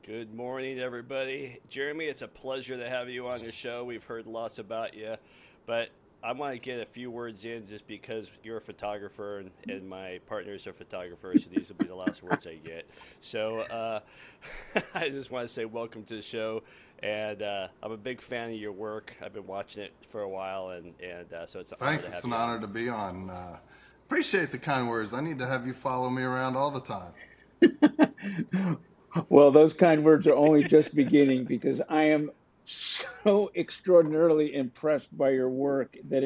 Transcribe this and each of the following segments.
Good morning, everybody. Jeremy, it's a pleasure to have you on the show. We've heard lots about you, but I want to get a few words in just because you're a photographer and my partner's a photographer, so these will be the last words I get. So I just want to say welcome to the show, and I'm a big fan of your work. I've been watching it for a while, and so it's an honor Thanks. to It's have an you on. honor to be on. Appreciate the kind words. I need to have you follow me around all the time. Well, those kind words are only just beginning because I am so extraordinarily impressed by your work that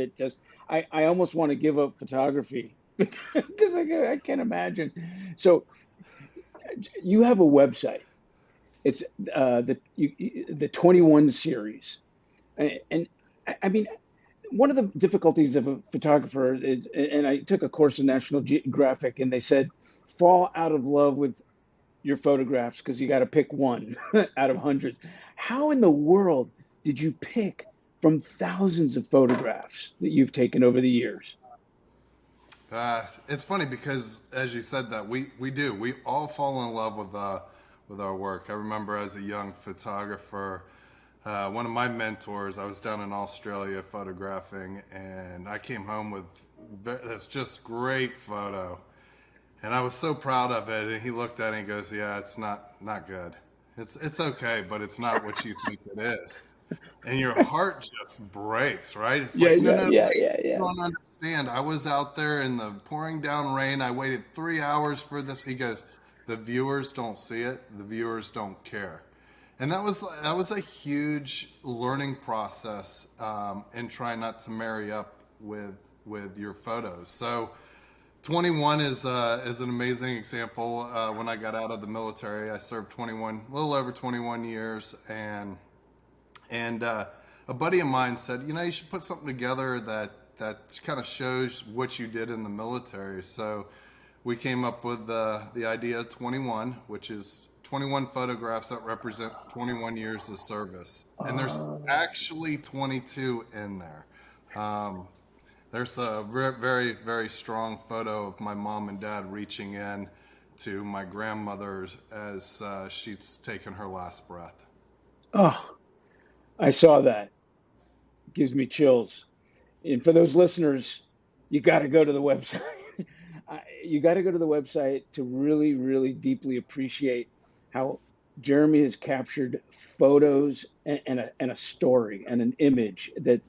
I almost want to give up photography because I can't imagine. So you have a website. It's the 21 series. And I mean, one of the difficulties of a photographer is, and I took a course in National Geographic, and they said, fall out of love with your photographs because you got to pick one out of hundreds. How in the world did you pick from thousands of photographs that you've taken over the years? It's funny because, as you said, that we do. We all fall in love with our work. I remember as a young photographer, one of my mentors. I was down in Australia photographing, and I came home with this just great photo, and I was so proud of it. And he looked at it and he goes, "Yeah, it's not good. It's okay, but it's not what you think it is." And your heart just breaks, right? It's Yeah, like, no, yeah, no, yeah, wait, yeah, you yeah. don't understand. I was out there in the pouring down rain. I waited 3 hours for this. He goes, the viewers don't see it. The viewers don't care. And that was a huge learning process in trying not to marry up with your photos. So 21 is an amazing example. When I got out of the military, I served 21, a little over 21 years, and a buddy of mine said, you should put something together that kind of shows what you did in the military. So we came up with the idea of 21, which is 21 photographs that represent 21 years of service. And there's Oh, actually 22 in there. Um, there's a very, very strong photo of my mom and dad reaching in to my grandmother as she's taken her last breath. oh, I saw that. Gives me chills. And for those listeners, you got to go to the website. You got to go to the website to really, really deeply appreciate how Jeremy has captured photos and a story and an image that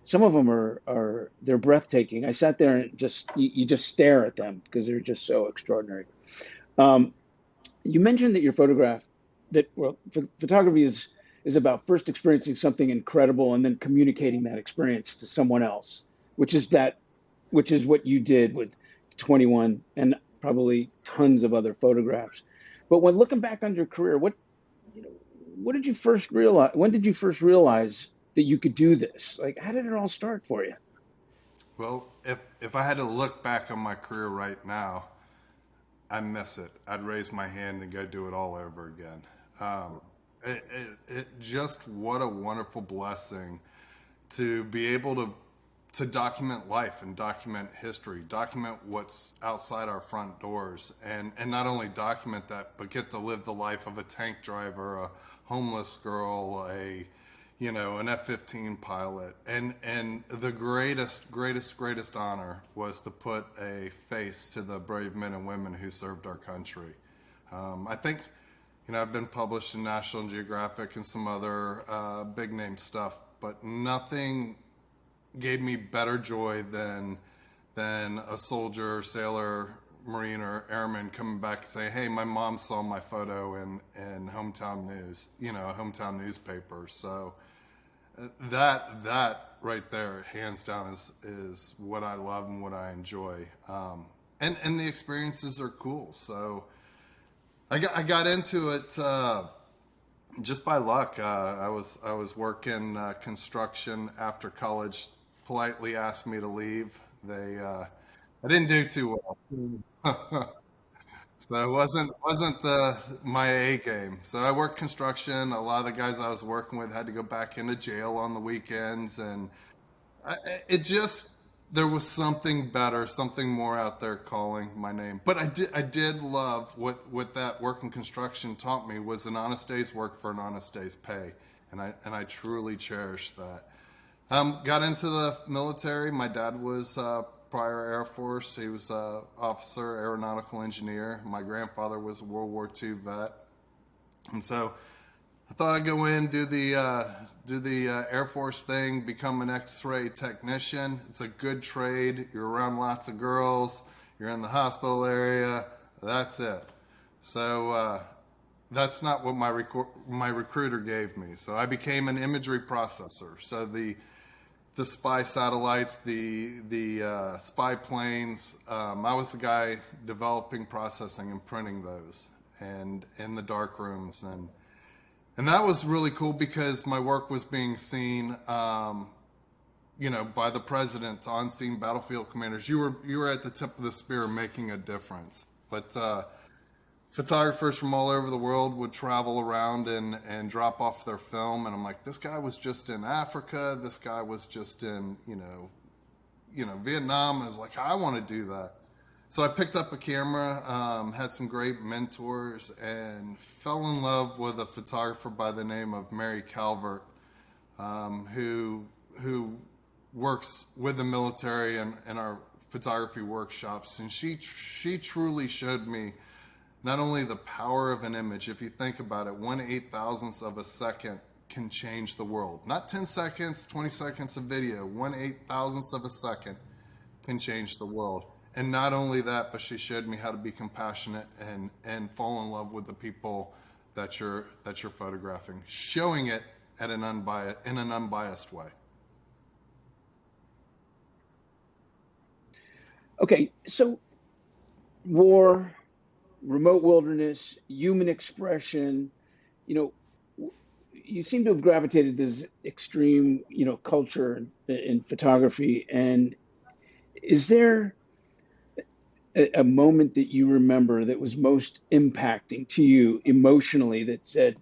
some of them are they're breathtaking. I sat there and you just stare at them because they're just so extraordinary. Um, you mentioned that your photograph that well photography is about first experiencing something incredible and then communicating that experience to someone else, which is what you did with 21 and probably tons of other photographs. But when looking back on your career, you know what did you first realize, when did you first realize that you could do this? Like, how did it all start for you? Well, if I had to look back on my career right now, I miss it. I'd raise my hand and go do it all over again. Um, it just what a wonderful blessing to be able to document life and document history, document what's outside our front doors, and not only document that, but get to live the life of a tank driver, a homeless girl, an F-15 pilot, and the greatest honor was to put a face to the brave men and women who served our country. I think, I've been published in National Geographic and some other big name stuff, but nothing gave me better joy than a soldier, sailor, marine, or airman coming back and saying, "Hey, my mom saw my photo in hometown news, a hometown newspaper." So that right there, hands down, is what I love and what I enjoy. And the experiences are cool. So I got into it just by luck. I was working construction after college. Politely asked me to leave. I didn't do too well. So it wasn't the my A game. So I worked construction. A lot of the guys I was working with had to go back into jail on the weekends, and it just there was something better, something more out there calling my name. But I did love what that work in construction taught me was an honest day's work for an honest day's pay, and I truly cherish that. Got into the military. My dad was prior Air Force. He was officer, aeronautical engineer. My grandfather was a World War II vet, and so I thought I'd go in, do the Air Force thing, become an X-ray technician. It's a good trade. You're around lots of girls. You're in the hospital area. That's it. So that's not what my recruiter gave me. So I became an imagery processor. So the spy satellites, the spy planes. I was the guy developing, processing, and printing those, and in the dark rooms. And that was really cool because my work was being seen, by the president, on-scene battlefield commanders. You were at the tip of the spear making a difference. But photographers from all over the world would travel around and drop off their film, and I'm like, this guy was just in Africa. This guy was just in Vietnam. I was like, I want to do that. So I picked up a camera, had some great mentors, and fell in love with a photographer by the name of Mary Calvert, who works with the military and in our photography workshops. And she truly showed me not only the power of an image. If you think about it, 1/8,000th of a second can change the world. Not 10 seconds, 20 seconds of video. 1/8,000th of a second can change the world. And not only that, but she showed me how to be compassionate and fall in love with the people that you're photographing, showing it in an unbiased way. Okay, so war, remote wilderness, human expression, you seem to have gravitated this extreme, culture in photography. And is there a moment that you remember that was most impacting to you emotionally that said,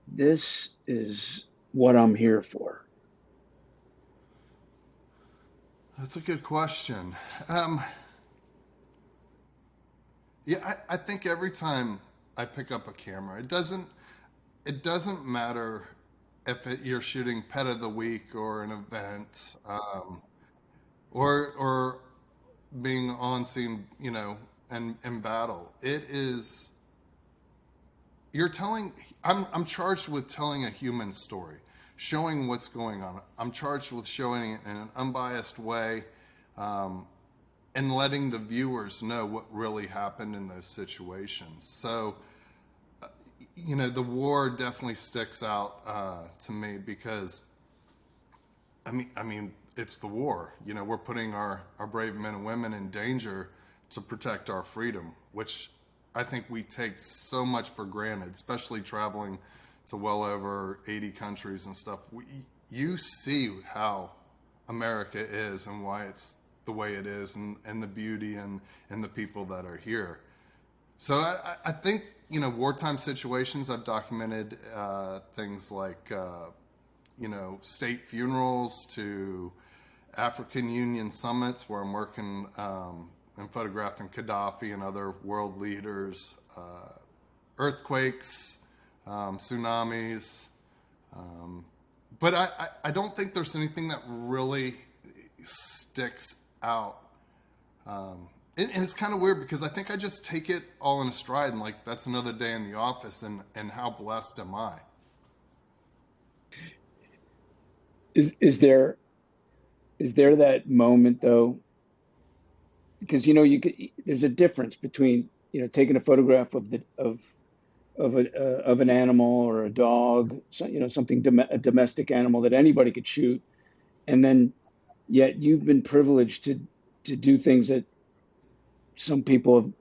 this is what I'm here for? That's a good question. I think every time I pick up a camera, it doesn't matter if you're shooting Pet of the Week or an event, or being on scene, and in battle. It is I'm charged with telling a human story, showing what's going on. I'm charged with showing it in an unbiased way, and letting the viewers know what really happened in those situations. So, the war definitely sticks out to me because, I mean, it's the war. We're putting our brave men and women in danger to protect our freedom, which I think we take so much for granted, especially traveling to well over 80 countries and stuff. You see how America is and why it's the way it is, and the beauty and the people that are here. So I think, wartime situations, I've documented things like, state funerals to African Union summits where I'm working and photographing Gaddafi and other world leaders, earthquakes, tsunamis. But I don't think there's anything that really sticks out. And it's kind of weird because I think I just take it all in a stride and like, that's another day in the office, and how blessed am I? Is there that moment though? Because there's a difference between taking a photograph of an animal or a dog, something a domestic animal that anybody could shoot, and then yet you've been privileged to do things that some people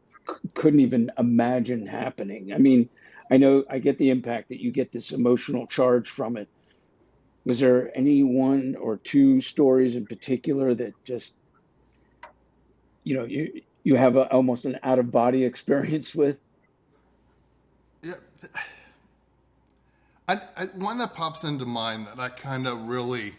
couldn't even imagine happening. I mean, I know I get the impact that you get this emotional charge from it. Was there any one or two stories in particular that just you have almost an out of body experience with? Yeah, one that pops into mind that I kind of really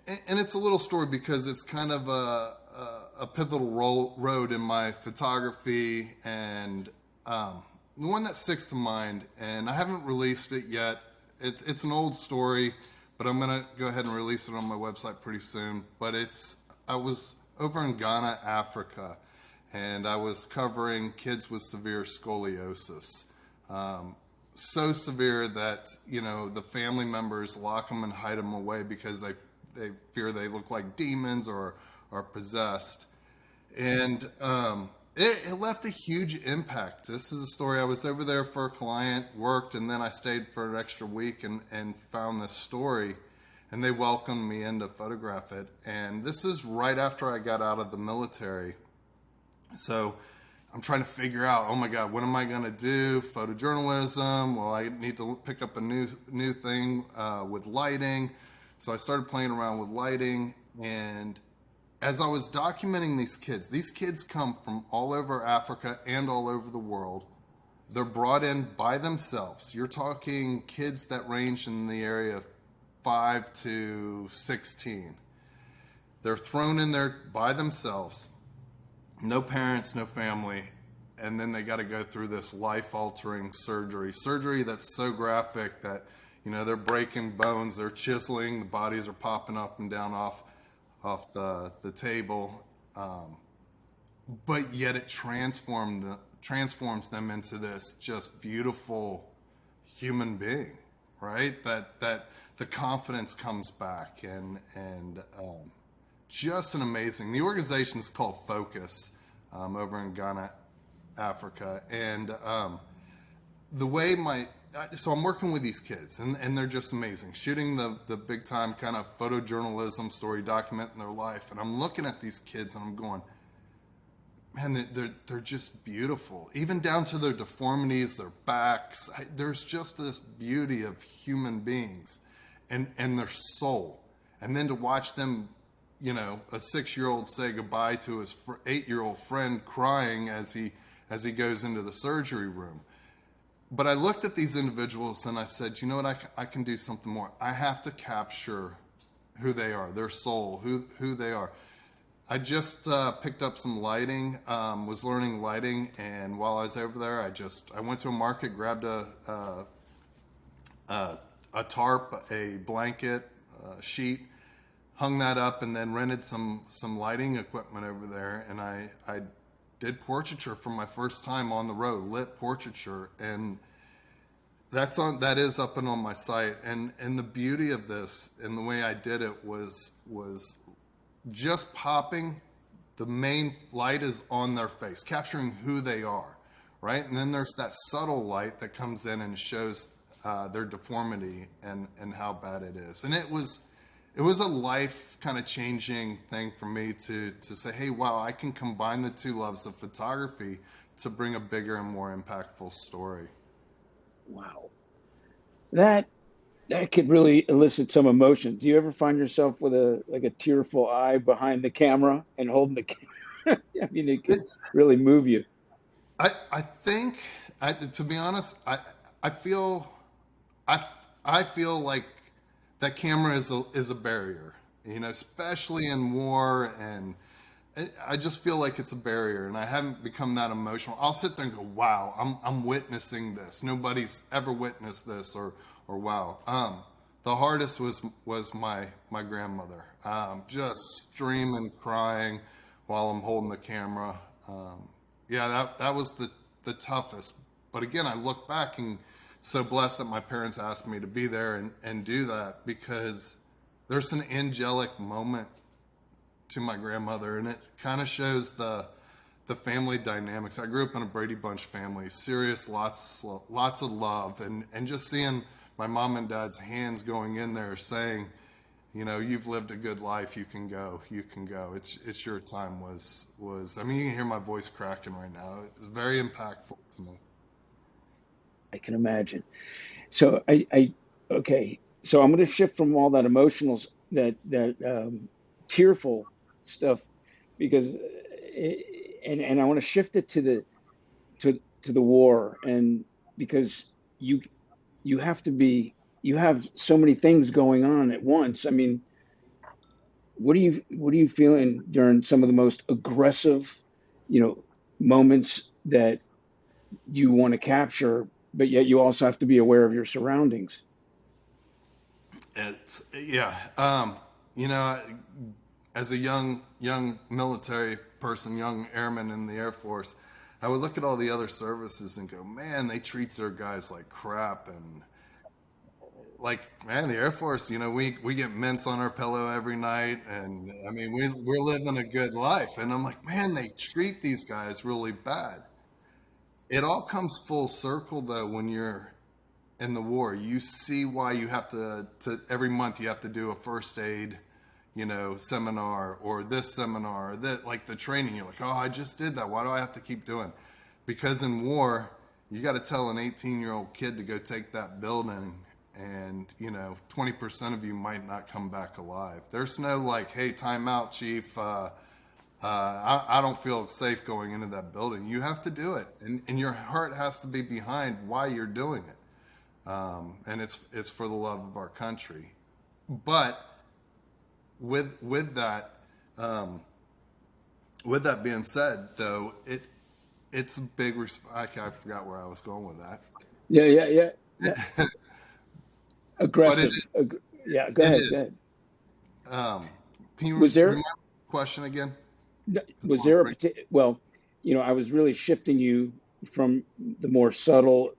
and it's a little story because it's kind of a pivotal road in my photography, and the one that sticks to mind, and I haven't released it yet. It's an old story, but I'm gonna go ahead and release it on my website pretty soon. But I was over in Ghana, Africa, and I was covering kids with severe scoliosis. So severe that, the family members lock them and hide them away because they fear they look like demons or are possessed. And it left a huge impact. This is a story. I was over there for a client, worked, and then I stayed for an extra week and found this story. And they welcomed me in to photograph it. And this is right after I got out of the military. So I'm trying to figure out, oh my God, what am I going to do? Photojournalism. Well, I need to pick up a new thing with lighting. So I started playing around with lighting. And as I was documenting these kids come from all over Africa and all over the world. They're brought in by themselves. You're talking kids that range in the area of 5 to 16. They're thrown in there by themselves. No parents, no family, and then they got to go through this life-altering surgery that's so graphic that, they're breaking bones, they're chiseling, the bodies are popping up and down off the table, but yet it transforms them into this just beautiful human being, right? That the confidence comes back, and just an amazing. The organization is called Focus, over in Ghana, Africa, and the way so I'm working with these kids, and they're just amazing, shooting the big time kind of photojournalism story, documenting their life, and I'm looking at these kids and I'm going, man, they're just beautiful, even down to their deformities, their backs. There's just this beauty of human beings, and their soul, and then to watch them. A 6-year-old say goodbye to his 8-year-old friend crying as he goes into the surgery room. But I looked at these individuals and I said, you know what, I can do something more. I have to capture who they are, their soul, who they are. I just picked up some lighting, was learning lighting, and while I was over there, I went to a market, grabbed a tarp, a blanket, a sheet, hung that up, and then rented some lighting equipment over there, and I did portraiture for my first time on the road, lit portraiture, and that is up and on my site, and the beauty of this and the way I did it was just popping. The main light is on their face, capturing who they are, right? And then there's that subtle light that comes in and shows their deformity and how bad it is, and it was a life kind of changing thing for me to say, hey, wow, I can combine the two loves of photography to bring a bigger and more impactful story. Wow. That could really elicit some emotion. Do you ever find yourself with a tearful eye behind the camera and holding the camera? I mean, it could really move you. I think, to be honest, I feel like that camera is a barrier, especially in war, and I just feel like it's a barrier, and I haven't become that emotional. I'll sit there and go, wow, I'm witnessing this. Nobody's ever witnessed this, or wow. The hardest was my grandmother, just streaming, crying while I'm holding the camera. That was the toughest. But again, I look back and so blessed that my parents asked me to be there and do that, because there's an angelic moment to my grandmother, and it kind of shows the family dynamics. I grew up in a Brady Bunch family, serious, lots of love, and just seeing my mom and dad's hands going in there saying, you've lived a good life, you can go, it's your time, was I mean, you can hear my voice cracking right now. It's very impactful to me. I can imagine. So okay. So I'm going to shift from all that emotional, that tearful stuff, because, and I want to shift it to the war, and because you have so many things going on at once. I mean, what are you feeling during some of the most aggressive, you know, moments that you want to capture, but yet you also have to be aware of your surroundings? It's yeah. You know, as a young military person, young airman in the Air Force, I would look at all the other services and go, man, they treat their guys like crap. And like, man, the Air Force, you know, we get mints on our pillow every night, and I mean, we're living a good life. And I'm like, man, they treat these guys really bad. It all comes full circle though when you're in the war. You see why you have to every month you have to do a first aid, you know, seminar, or this seminar, or that, like the training. You're like, oh, I just did that. Why do I have to keep doing? Because in war, you got to tell an 18-year-old kid to go take that building, and you know, 20% of you might not come back alive. There's no like, hey, time out, chief. I don't feel safe going into that building. You have to do it, and your heart has to be behind why you're doing it. And it's for the love of our country. But with that being said, though, it's a big. I forgot where I was going with that. Yeah. But Aggressive. Yeah, go it ahead. Go is. ahead. Can you Was there remember the question again? was there a well, you know, I was really shifting you from the more subtle,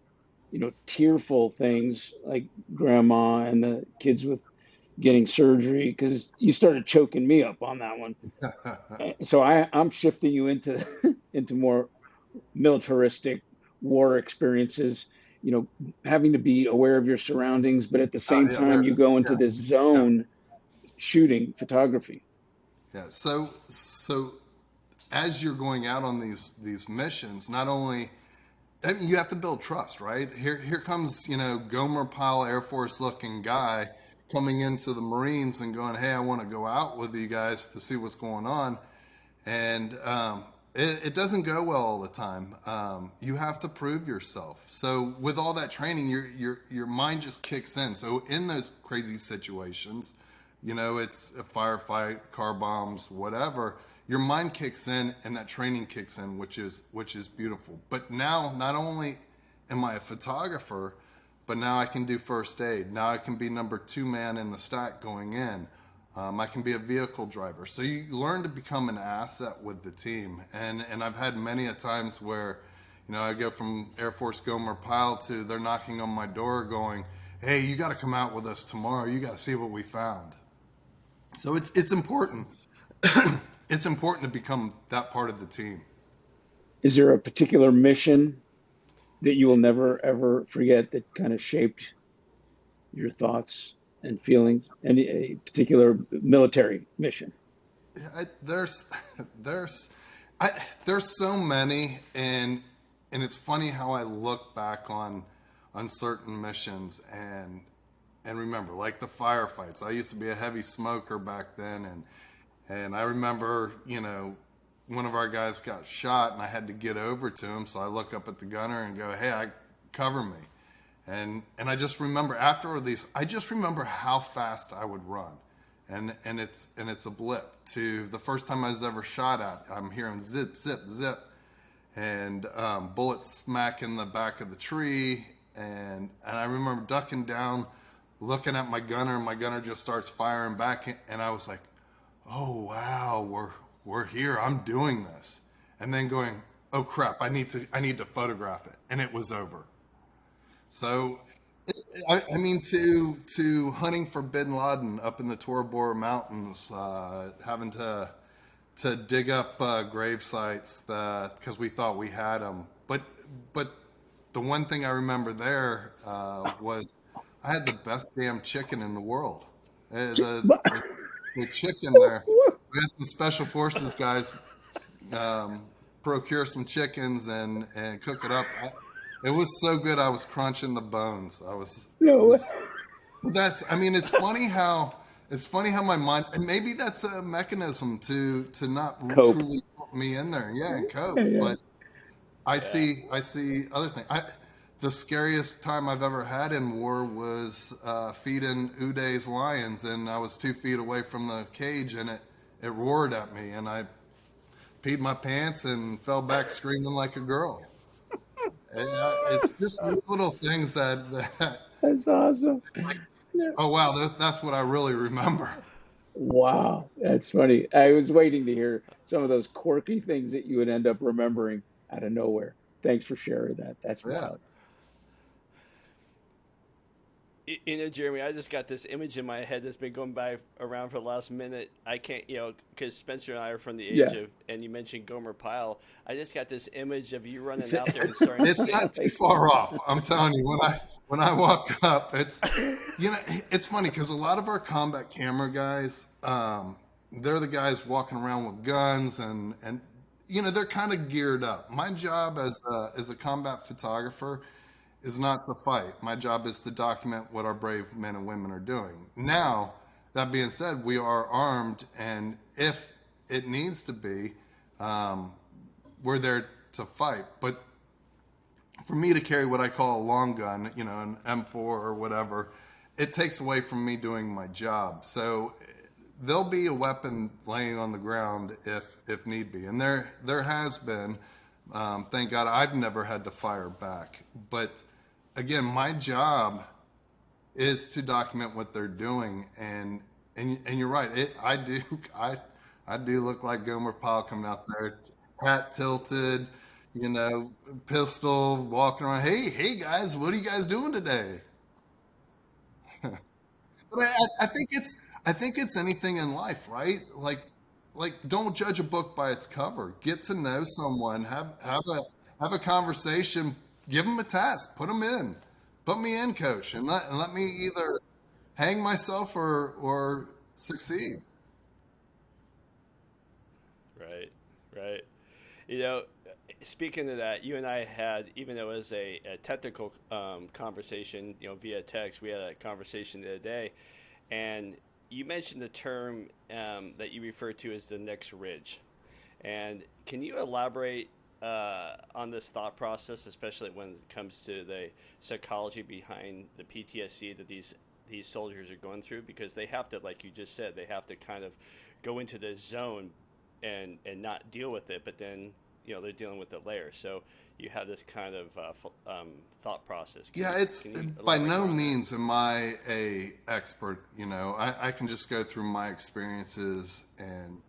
you know, tearful things like grandma and the kids with getting surgery, because you started choking me up on that one. So I'm shifting you into into more militaristic war experiences, you know, having to be aware of your surroundings, but at the Oh same yeah, time there's you go into yeah, this yeah, zone shooting photography. yeah. So as you're going out on these missions, not only, I mean, you have to build trust, right? Here comes, you know, Gomer Pyle Air Force looking guy coming into the Marines and going, hey, I want to go out with you guys to see what's going on. And it doesn't go well all the time. You have to prove yourself. So with all that training, your mind just kicks in. So in those crazy situations, you know, it's a firefight, car bombs, whatever. Your mind kicks in, and that training kicks in, which is beautiful. But now, not only am I a photographer, but now I can do first aid. Now I can be number 2 man in the stack going in. I can be a vehicle driver. So you learn to become an asset with the team. And I've had many a times where, you know, I go from Air Force Gomer Pyle to they're knocking on my door going, hey, you got to come out with us tomorrow. You got to see what we found. So it's important. It's important to become that part of the team. Is there a particular mission that you will never ever forget that kind of shaped your thoughts and feelings? Any a particular military mission? There's there's there's so many, and it's funny how I look back on certain missions and remember, like the firefights. I used to be a heavy smoker back then, and I remember, you know, one of our guys got shot, and I had to get over to him. So I look up at the gunner and go, hey, cover me. And I just remember after these, I just remember how fast I would run. And it's a blip to the first time I was ever shot at. I'm hearing zip, zip, zip, and bullets smack in the back of the tree. And I remember ducking down, looking at my gunner, and my gunner just starts firing back. And I was like, oh wow, we're here. I'm doing this. And then going, oh crap, I need to photograph it. And it was over. So, I mean, to hunting for Bin Laden up in the Tora Bora Mountains, having to dig up grave sites because we thought we had them. But the one thing I remember there was I had the best damn chicken in the world. The chicken there. We had some special forces guys procure some chickens and cook it up. It was so good. I was crunching the bones. It No. was. That's. I mean, it's funny how my mind. And maybe that's a mechanism to not Cope. truly put me in there. Yeah, and cope. Yeah. But I see other things. the scariest time I've ever had in war was feeding Uday's lions, and I was 2 feet away from the cage, and it roared at me, and I peed my pants and fell back screaming like a girl. And, it's just these little things that That's awesome. Yeah. oh wow, that's what I really remember. Wow, that's funny. I was waiting to hear some of those quirky things that you would end up remembering out of nowhere. Thanks for sharing that. That's Yeah. wild. You know, Jeremy, I just got this image in my head that's been going by around for the last minute. I can't, because Spencer and I are from the age Yeah. of, and you mentioned Gomer Pyle. I just got this image of you running out there and starting to It's sing. not too far off. I'm telling you, when I walk up, it's funny because a lot of our combat camera guys, they're the guys walking around with guns and they're kind of geared up. My job as a combat photographer is not to fight. My job is to document what our brave men and women are doing. Now, that being said, we are armed, and if it needs to be, we're there to fight. But for me to carry what I call a long gun, an M4 or whatever, it takes away from me doing my job. So there'll be a weapon laying on the ground if need be, and there has been. Thank God I've never had to fire back. But again, my job is to document what they're doing, and you're right. I do look like Gomer Pyle coming out there, hat tilted, pistol, walking around. Hey guys, what are you guys doing today? But I think it's anything in life, right? Like don't judge a book by its cover. Get to know someone, have a conversation, give them a task, put me in, coach, and let me either hang myself or succeed. Right, right. You know, speaking of that, you and I had, even though it was a technical conversation, via text, we had a conversation the other day, and you mentioned the term that you refer to as the next ridge. And can you elaborate on this thought process, especially when it comes to the psychology behind the PTSD that these soldiers are going through? Because they have to, like you just said, they have to kind of go into the zone and not deal with it, but then they're dealing with the layer. So you have this kind of thought process. Can you by no means am I a expert. I can just go through my experiences, and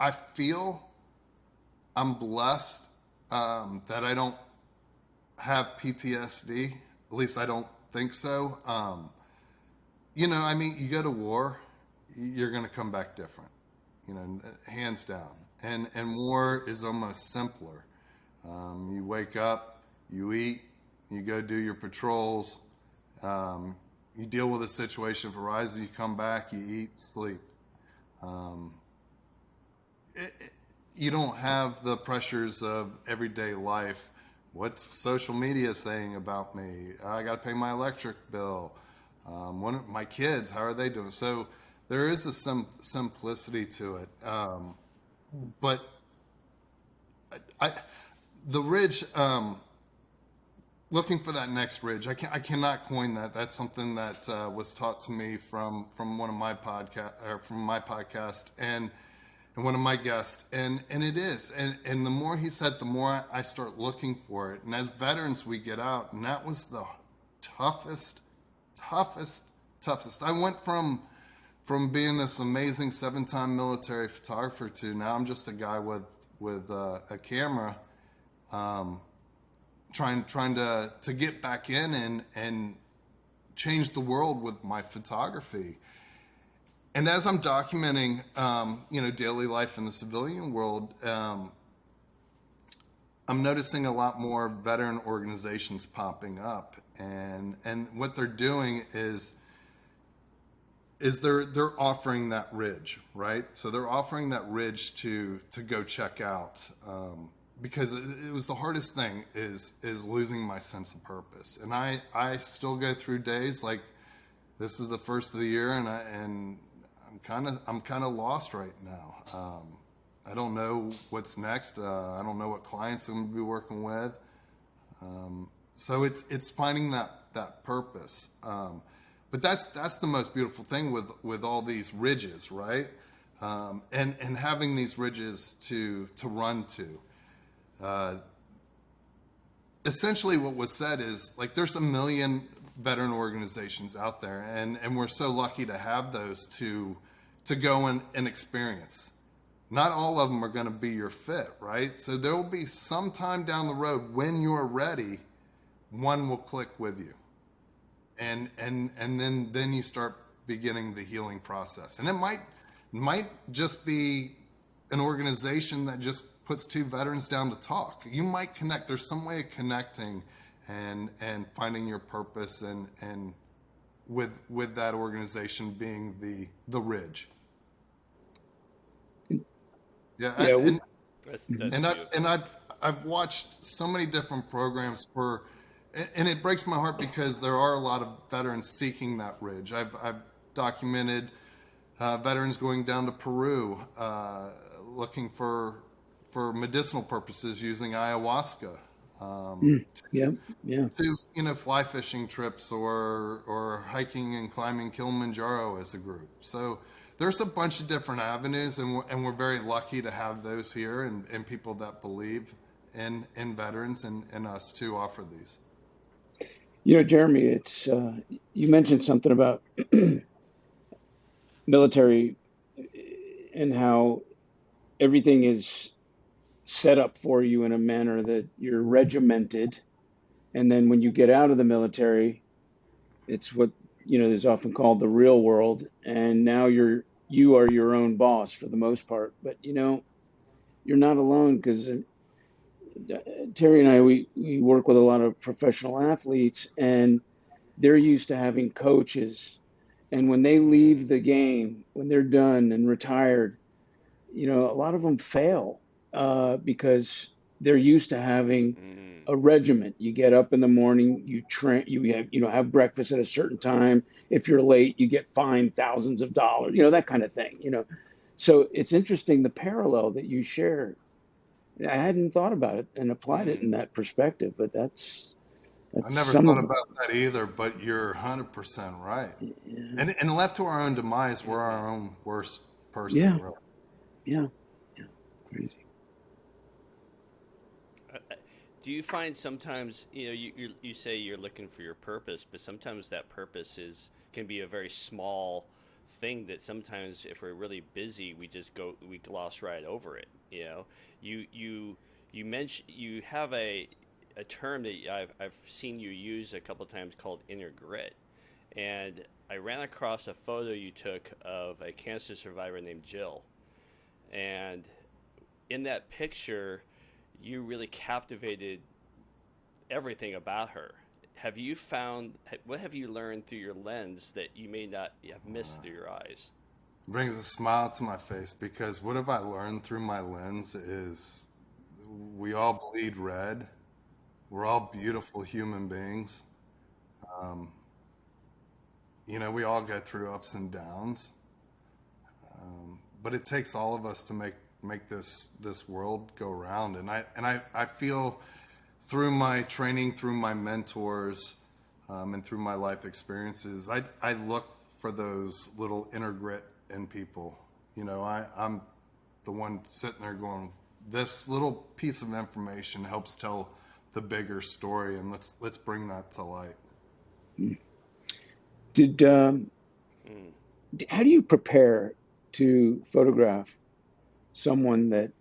I feel I'm blessed that I don't have PTSD. At least I don't think so. You go to war, you're going to come back different. Hands down. And war is almost simpler. You wake up, you eat, you go do your patrols, you deal with a situation. If it arises, you come back, you eat, sleep. You don't have the pressures of everyday life. What's social media saying about me? I got to pay my electric bill. My kids, how are they doing? So there is a simplicity to it. But the ridge, looking for that next ridge, I cannot coin that. That's something that was taught to me from one of my podcast and one of my guests, and it is, and the more he said, the more I start looking for it. And as veterans, we get out, and that was the toughest. I went from being this amazing 7-time military photographer to now I'm just a guy with a camera, trying to get back in and change the world with my photography. And as I'm documenting, daily life in the civilian world, I'm noticing a lot more veteran organizations popping up, and what they're doing is they're offering that ridge, right? So they're offering that ridge to go check out, because it was the hardest thing is losing my sense of purpose. And I still go through days like this is the first of the year, and I'm kind of lost right now. I don't know what's next. I don't know what clients I'm going to be working with. So it's finding that purpose. But that's the most beautiful thing with all these ridges, right? And having these ridges to run to. Essentially, what was said is like there's a million veteran organizations out there, and we're so lucky to have those to go and experience. Not all of them are going to be your fit, right? So there will be some time down the road when you're ready, one will click with you, and then you start beginning the healing process. And it might just be an organization that just puts two veterans down to talk. You might connect. There's some way of connecting and finding your purpose and with that organization being the ridge. Yeah, Yeah. That's I've watched so many different programs and it breaks my heart because there are a lot of veterans seeking that ridge. I've documented veterans going down to Peru, looking for medicinal purposes using ayahuasca. Yeah. To fly fishing trips or hiking and climbing Kilimanjaro as a group. So there's a bunch of different avenues, and we're very lucky to have those here and people that believe in veterans and us to offer these. Jeremy, it's you mentioned something about military and how everything is set up for you in a manner that you're regimented, and then when you get out of the military, it's what is often called the real world, and now you are your own boss for the most part. But you're not alone, because Terry and I, we work with a lot of professional athletes, and they're used to having coaches, and when they leave the game, when they're done and retired, a lot of them fail because they're used to having a regiment. You get up in the morning, you train, have breakfast at a certain time. If you're late, you get fined thousands of dollars. That kind of thing. So it's interesting, the parallel that you shared. I hadn't thought about it and applied it in that perspective, but that's I never some thought of. about that either, but you're 100% right. Yeah, And left to our own demise, we're our own worst person, yeah, really. yeah, yeah. Crazy. Do you find sometimes, you say you're looking for your purpose, but sometimes that purpose can be a very small thing that sometimes if we're really busy, we gloss right over it. You mentioned you have a term that I've seen you use a couple times called inner grit, and I ran across a photo you took of a cancer survivor named Jill, and in that picture, you really captivated everything about her. What have you learned through your lens that you may not have missed through your eyes? Brings a smile to my face because what have I learned through my lens is we all bleed red. We're all beautiful human beings. Um, we all go through ups and downs, but it takes all of us to make this world go round. And I feel through my training, through my mentors, and through my life experiences, I look for those little inner grit in people. I'm the one sitting there going, this little piece of information helps tell the bigger story, and let's bring that to light. Did How do you prepare to photograph someone that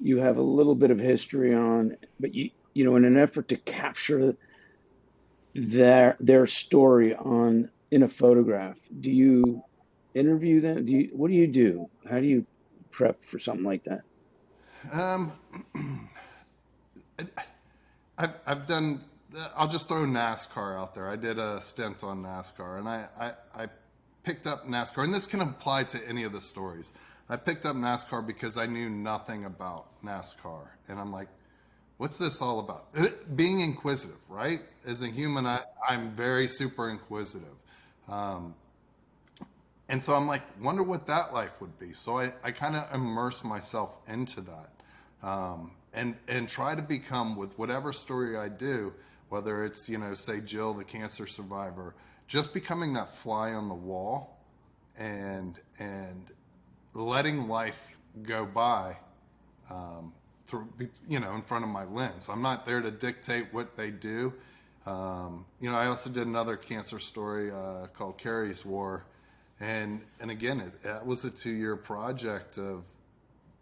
you have a little bit of history on, but in an effort to capture their story in a photograph? Do you interview them? What do you do? How do you prep for something like that? Um, I've done. I'll just throw NASCAR out there. I did a stint on NASCAR, and I picked up NASCAR, and this can apply to any of the stories. I picked up NASCAR because I knew nothing about NASCAR, and I'm like, what's this all about? Being inquisitive, right? As a human, I'm very super inquisitive. And so I'm like, wonder what that life would be. So I kind of immerse myself into that, and try to become, with whatever story I do, whether it's, say Jill, the cancer survivor, just becoming that fly on the wall and letting life go by through, in front of my lens. I'm not there to dictate what they do. I also did another cancer story called Carrie's War, and again, that was a 2-year project of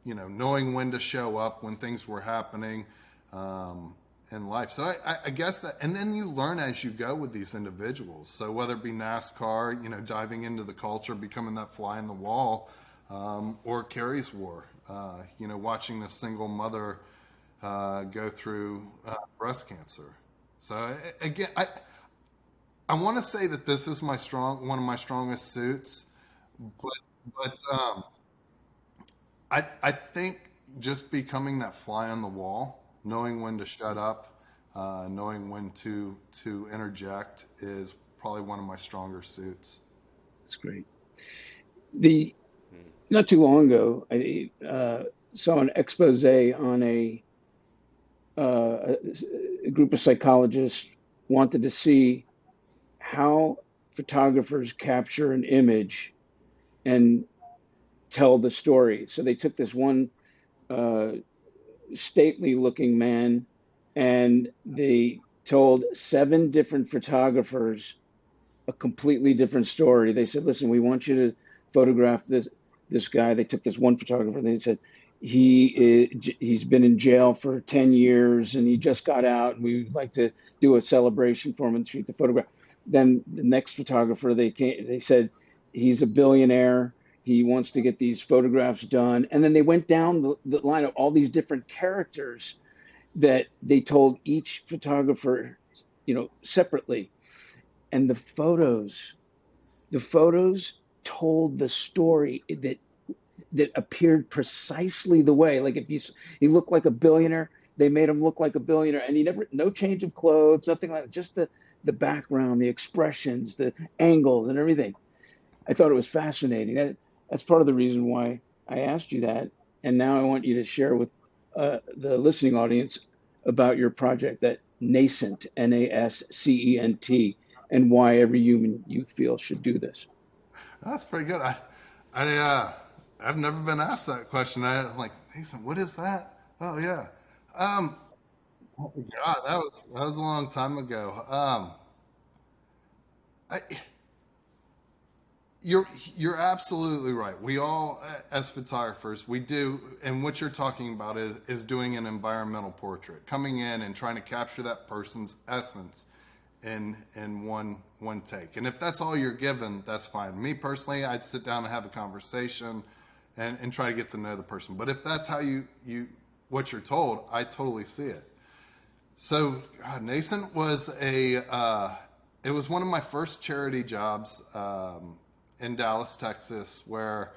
knowing when to show up when things were happening in life. So I guess that, and then you learn as you go with these individuals. So whether it be NASCAR, diving into the culture, becoming that fly in the wall, or Carrie's War, watching this single mother go through breast cancer. So again, I want to say that this is one of my strongest suits, but I think just becoming that fly on the wall, knowing when to shut up, knowing when to interject is probably one of my stronger suits. That's great. The Not too long ago, I saw an expose on a group of psychologists wanted to see how photographers capture an image and tell the story. So they took this one stately looking man and they told 7 different photographers a completely different story. They said, listen, we want you to photograph this guy. They took this one photographer and they said, he's been in jail for 10 years and he just got out and we'd like to do a celebration for him and shoot the photograph. Then the next photographer, they said, he's a billionaire. He wants to get these photographs done. And then they went down the line of all these different characters that they told each photographer, separately. And the photos told the story that appeared precisely the way. Like if he looked like a billionaire, they made him look like a billionaire, and no change of clothes, nothing like that. Just the background, the expressions, the angles, and everything. I thought it was fascinating. That's part of the reason why I asked you that. And now I want you to share with the listening audience about your project, that Nascent, NASCENT, and why every human you feel should do this. That's pretty good. I've never been asked that question. I'm like, Nathan, what is that? Oh yeah. God, that was a long time ago. I, you're absolutely right. We all, as photographers, we do, and what you're talking about is doing an environmental portrait, coming in and trying to capture that person's essence in one take. And if that's all you're given, that's fine. Me personally, I'd sit down and have a conversation and try to get to know the person. But if that's how you what you're told, I totally see it. So Nascent was it was one of my first charity jobs in Dallas, Texas, where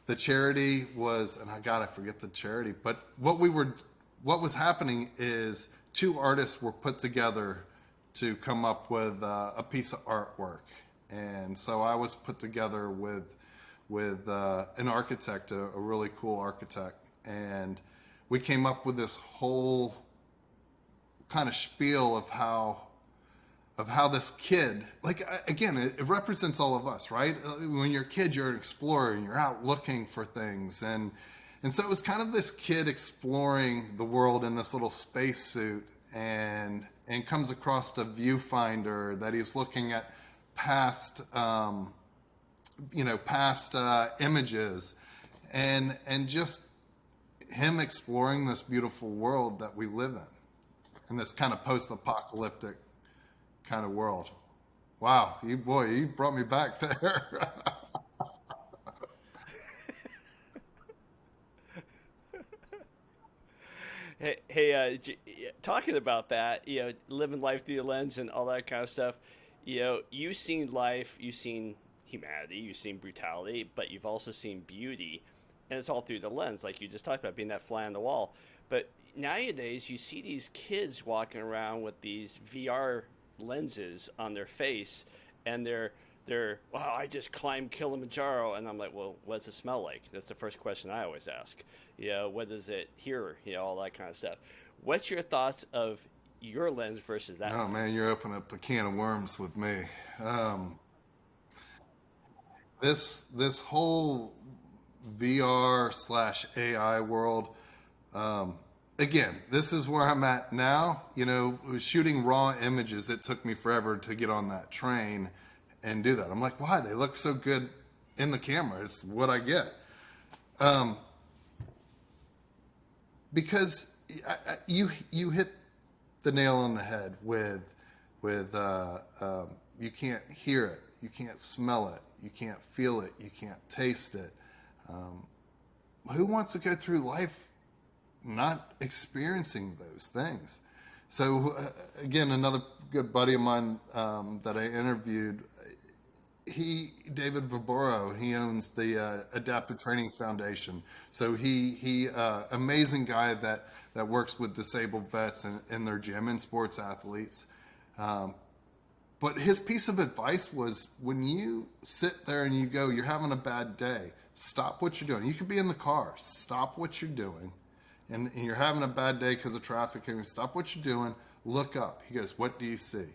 the charity was, and I forget the charity, but what was happening is 2 artists were put together to come up with a piece of artwork. And so I was put together with an architect, a really cool architect, and we came up with this whole kind of spiel of how this kid, like, again, it represents all of us, right? When you're a kid, you're an explorer and you're out looking for things. And so it was kind of this kid exploring the world in this little spacesuit and comes across a viewfinder that he's looking at past images and just him exploring this beautiful world that we live in this kind of post-apocalyptic kind of world. Wow, you brought me back there. Hey, talking about that, living life through the lens and all that kind of stuff. You've seen life, you've seen humanity, you've seen brutality, but you've also seen beauty, and it's all through the lens, like you just talked about, being that fly on the wall. But nowadays, you see these kids walking around with these VR lenses on their face, and they're wow, I just climbed Kilimanjaro, and I'm like, well, what does it smell like? That's the first question I always ask. What does it hear? All that kind of stuff. What's your thoughts of your lens versus that Oh man, lens. you're opening up a can of worms with me. This whole VR slash AI world. Again, this is where I'm at now. You know, shooting raw images, it took me forever to get on that train and do that. I'm like, why? They look so good in the camera. It's what I get. Because you hit the nail on the head with you can't hear it, you can't smell it, you can't feel it, you can't taste it. Who wants to go through life not experiencing those things? So again, another good buddy of mine that I interviewed, David Viboro, he owns the Adaptive Training Foundation. So he amazing guy that works with disabled vets in their gym and sports athletes. But his piece of advice was, when you sit there and you go, you're having a bad day, stop what you're doing. You could be in the car, stop what you're doing, and you're having a bad day because of traffic, and stop what you're doing, look up. He goes, what do you see?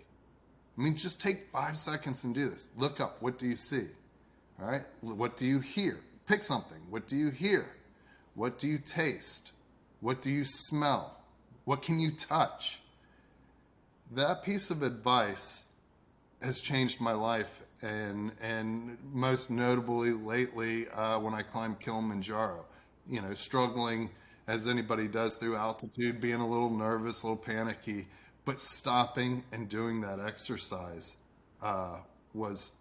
I mean, just take 5 seconds and do this. Look up. What do you see? All right. What do you hear? Pick something. What do you hear? What do you taste? What do you smell? What can you touch? That piece of advice has changed my life, and most notably lately when I climbed Kilimanjaro. You know, struggling as anybody does through altitude, being a little nervous, a little panicky, but stopping and doing that exercise was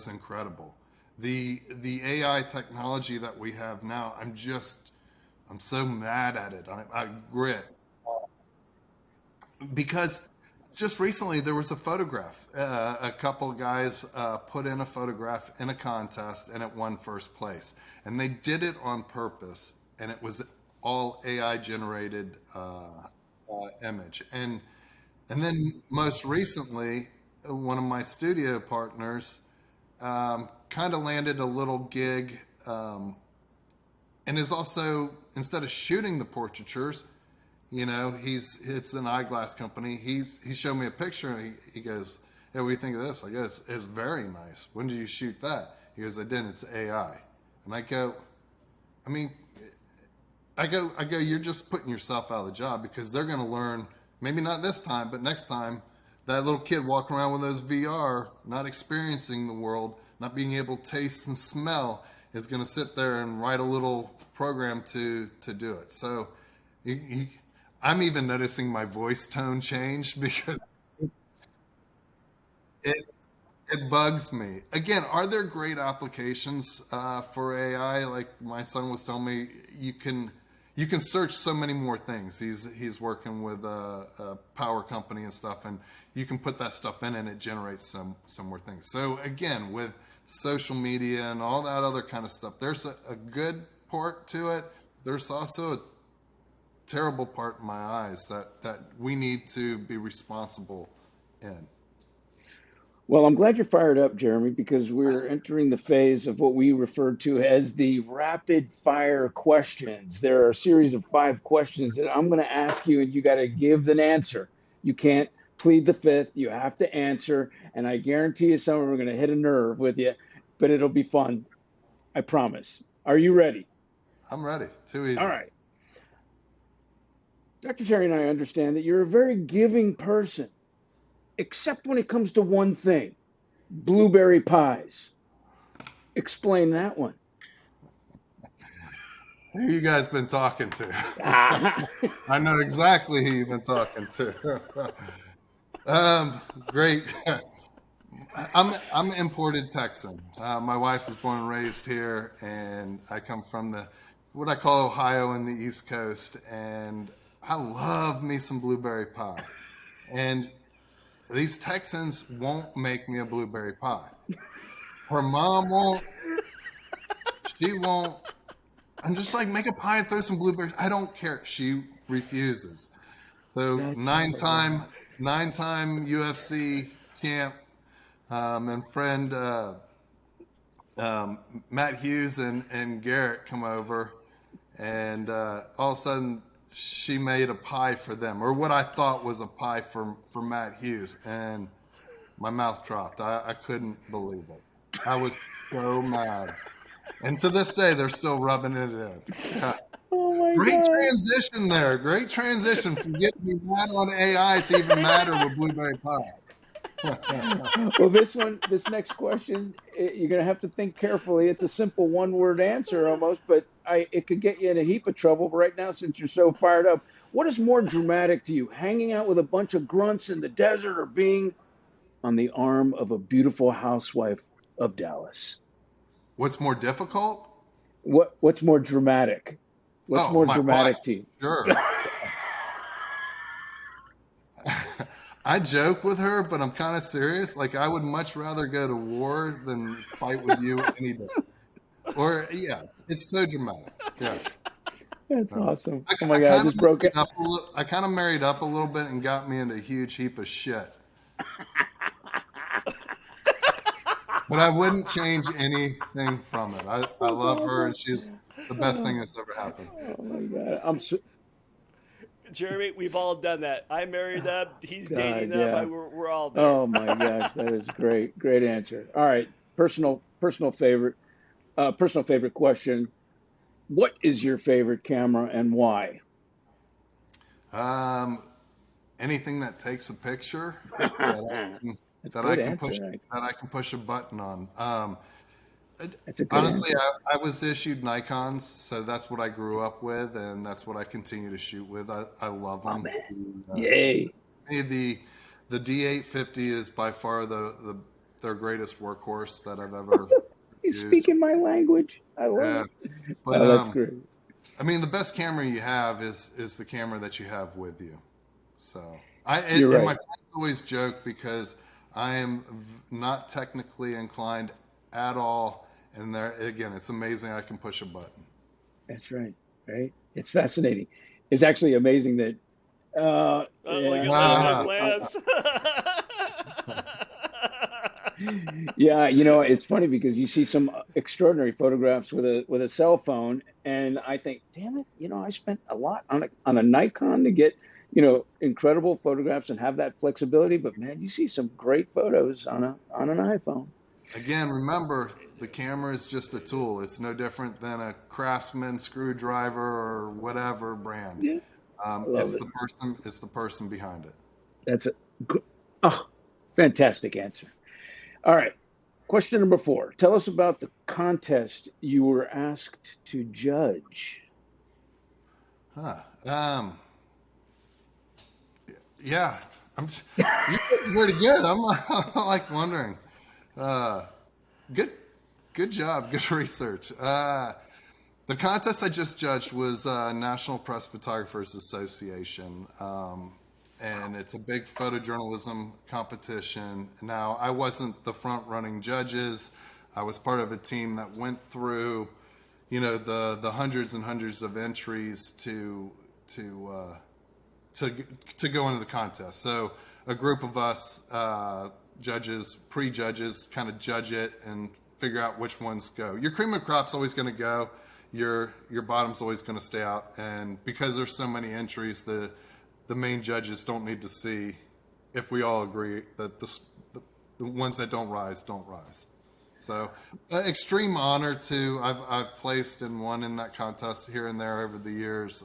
incredible. The AI technology that we have now, I'm so mad at it. I grit, because just recently there was a photograph. A couple guys put in a photograph in a contest, and it won first place. And they did it on purpose, and it was all AI generated image. And then most recently, one of my studio partners kind of landed a little gig, and is also, instead of shooting the portraitures, you know, it's an eyeglass company. He showed me a picture, and he goes, "Hey, what do you think of this?" I go, it's very nice. When did you shoot that? He goes, "I didn't. It's AI." And I go, I mean, I go, you're just putting yourself out of the job, because they're going to learn, maybe not this time, but next time, that little kid walking around with those VR, not experiencing the world, not being able to taste and smell, is going to sit there and write a little program to do it. So I'm even noticing my voice tone change, because it bugs me. Again, are there great applications for AI? Like my son was telling me, you can search so many more things. He's working with a power company and stuff, and you can put that stuff in, and it generates some more things. So again, with social media and all that other kind of stuff, there's a good part to it. There's also a terrible part in my eyes that we need to be responsible in. Well, I'm glad you're fired up, Jeremy, because we're entering the phase of what we refer to as the rapid fire questions. There are a series of 5 questions that I'm going to ask you, and you got to give an answer. You can't plead the fifth. You have to answer. And I guarantee you, some of them are going to hit a nerve with you, but it'll be fun. I promise. Are you ready? I'm ready. Too easy. All right. Dr. Terry and I understand that you're a very giving person, except when it comes to one thing: blueberry pies. Explain that one. Who you guys been talking to? Ah. I know exactly who you've been talking to. Great. I'm imported Texan. My wife was born and raised here, and I come from what I call Ohio in the East Coast, and I love me some blueberry pie. And these Texans won't make me a blueberry pie. Her mom won't. She won't. I'm just like, make a pie and throw some blueberries. I don't care. She refuses. So That's nine-time UFC champ and friend Matt Hughes and Garrett come over, and all of a sudden she made a pie for them, or what I thought was a pie for Matt Hughes, and my mouth dropped. I couldn't believe it. I was so mad. And to this day, they're still rubbing it in. Yeah. Oh my Great God. transition there. Great transition from getting me mad on AI to even madder with blueberry pie. Well, this next question, you're going to have to think carefully. It's a simple one-word answer almost, but it could get you in a heap of trouble. But right now, since you're so fired up, what is more dramatic to you, hanging out with a bunch of grunts in the desert or being on the arm of a beautiful housewife of Dallas? What's more difficult? What's more dramatic? What's Oh, more my wife. dramatic to you? Sure. I joke with her, but I'm kind of serious. Like, I would much rather go to war than fight with you any day. Or, yeah, it's so dramatic. Yeah. That's awesome. I, Oh my I God, I kind of just broke it. I kind of married up a little bit and got me into a huge heap of shit. But I wouldn't change anything from it. I love her, and she's the best thing that's ever happened. Oh my God, I'm so, Jeremy, we've all done that. I married up. He's dating God, up. yeah. We're all there. Oh my gosh, that is great. Great answer. All right, personal favorite question. What is your favorite camera and why? Um, anything that takes a picture that That's that a I good can answer. push Right? that I can push a button on. That's a good Honestly, answer. I was issued Nikons, so that's what I grew up with, and that's what I continue to shoot with. I love Oh them. man, yay! The D850 is by far their greatest workhorse that I've ever He's used. speaking my language. I love Yeah, it. but Oh, that's great. I mean, the best camera you have is the camera that you have with you. So You're and my right. friends always joke because I am not technically inclined at all, and there again, it's amazing I can push a button. That's right. Right. It's fascinating. It's actually amazing that. Look Yeah. at look at Yeah. his Ah, lens. Yeah, it's funny because you see some extraordinary photographs with a cell phone, and I think, damn it, I spent a lot on a Nikon to get, incredible photographs and have that flexibility. But man, you see some great photos on an iPhone. again, remember the camera is just a tool. It's no different than a Craftsman screwdriver or whatever brand. Yeah, I love It's it. the person. It's the person behind it. That's a oh, fantastic answer. All right, question number 4. Tell us about the contest you were asked to judge. Huh. Yeah, you're getting pretty good. I'm like wondering. Uh, good, good job. Good research. The contest I just judged was National Press Photographers Association, and it's a big photojournalism competition. Now, I wasn't the front-running judges. I was part of a team that went through, the hundreds and hundreds of entries to to go into the contest. So a group of us judges, pre-judges, kind of judge it and figure out which ones go. Your cream of crop's always going to go. Your bottom's always going to stay out. And because there's so many entries, the main judges don't need to see if we all agree that the ones that don't rise don't rise. So extreme honor too. I've placed and won in that contest here and there over the years.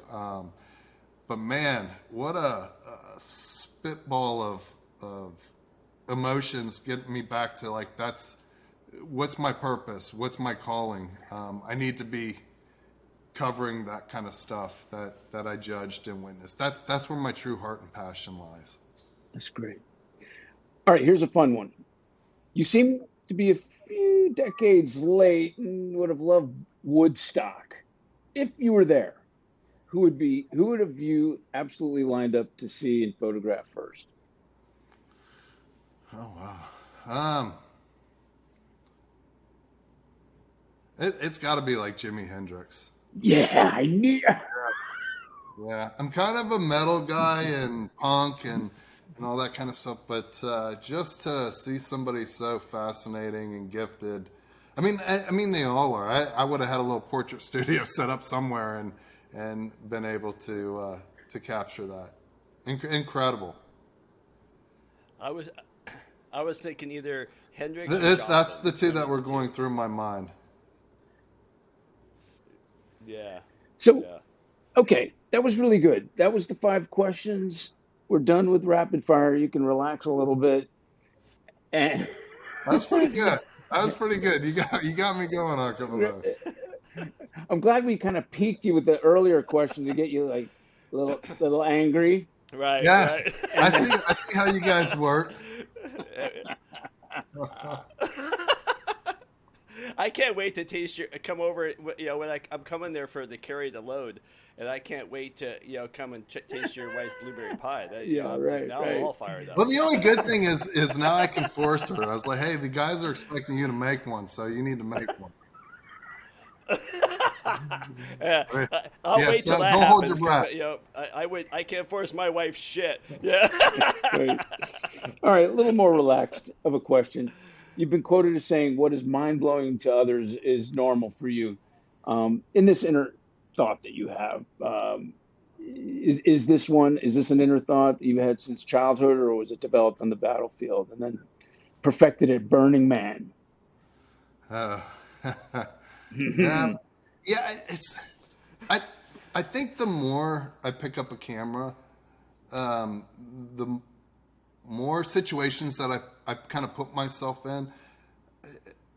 But man, what a spitball of emotions getting me back to like, what's my purpose? What's my calling? I need to be covering that kind of stuff that I judged and witnessed. That's where my true heart and passion lies. That's great. All right, here's a fun one. You seem to be a few decades late and would have loved Woodstock. If you were there, who would have you absolutely lined up to see and photograph first? Oh wow. It's got to be like Jimi Hendrix. Yeah, I knew. Yeah, I'm kind of a metal guy and punk and all that kind of stuff, but just to see somebody so fascinating and gifted, I mean they all are. I would have had a little portrait studio set up somewhere and been able to capture that. Incredible. I was thinking either Hendrix or That's Joplin. the two One that of were the two. going through my mind. Yeah, So, yeah. okay, that was really good. That was the 5 questions. We're done with rapid fire. You can relax a little bit. And That's pretty good. That was pretty good. You got me going on a couple of those. I'm glad we kind of peaked you with the earlier questions to get you like a little angry. Right, Yeah, right. I And then see. I see how you guys work. I can't wait to taste your come over. You know, when I'm coming there for to carry the load, and I can't wait to come and taste your wife's blueberry pie. yeah, I'm just right, now I'm right. all fired up. Well, the only good thing is now I can force her. I was like, hey, the guys are expecting you to make one, so you need to make one. Yeah, Right. I'll Yeah, wait till so that don't hold your happens because breath. I can't force my wife's shit. Yeah. Right. All right, a little more relaxed of a question. You've been quoted as saying, "What is mind blowing to others is normal for you." In this inner thought that you have, is this one? Is this an inner thought that you've had since childhood, or was it developed on the battlefield and then perfected at Burning Man? Uh, yeah, yeah. I I think the more I pick up a camera, um, the more situations that I kind of put myself in,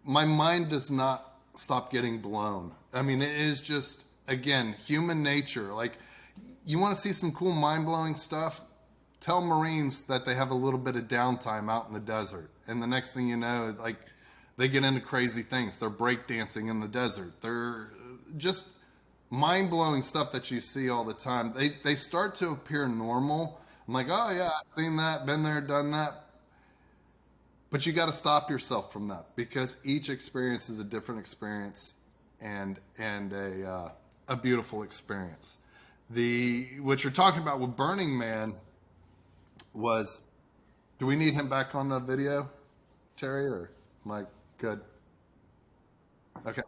my mind does not stop getting blown. I mean, it is just, again, human nature. Like, you want to see some cool mind blowing stuff? Tell Marines that they have a little bit of downtime out in the desert. And the next thing you know, like, they get into crazy things. They're breakdancing in the desert. They're just mind blowing stuff that you see all the time. They start to appear normal. I'm like, oh yeah, I've seen that, been there, done that. But you got to stop yourself from that because each experience is a different experience and a beautiful experience. What you're talking about with Burning Man was, do we need him back on the video, Terry, or am I good? Okay.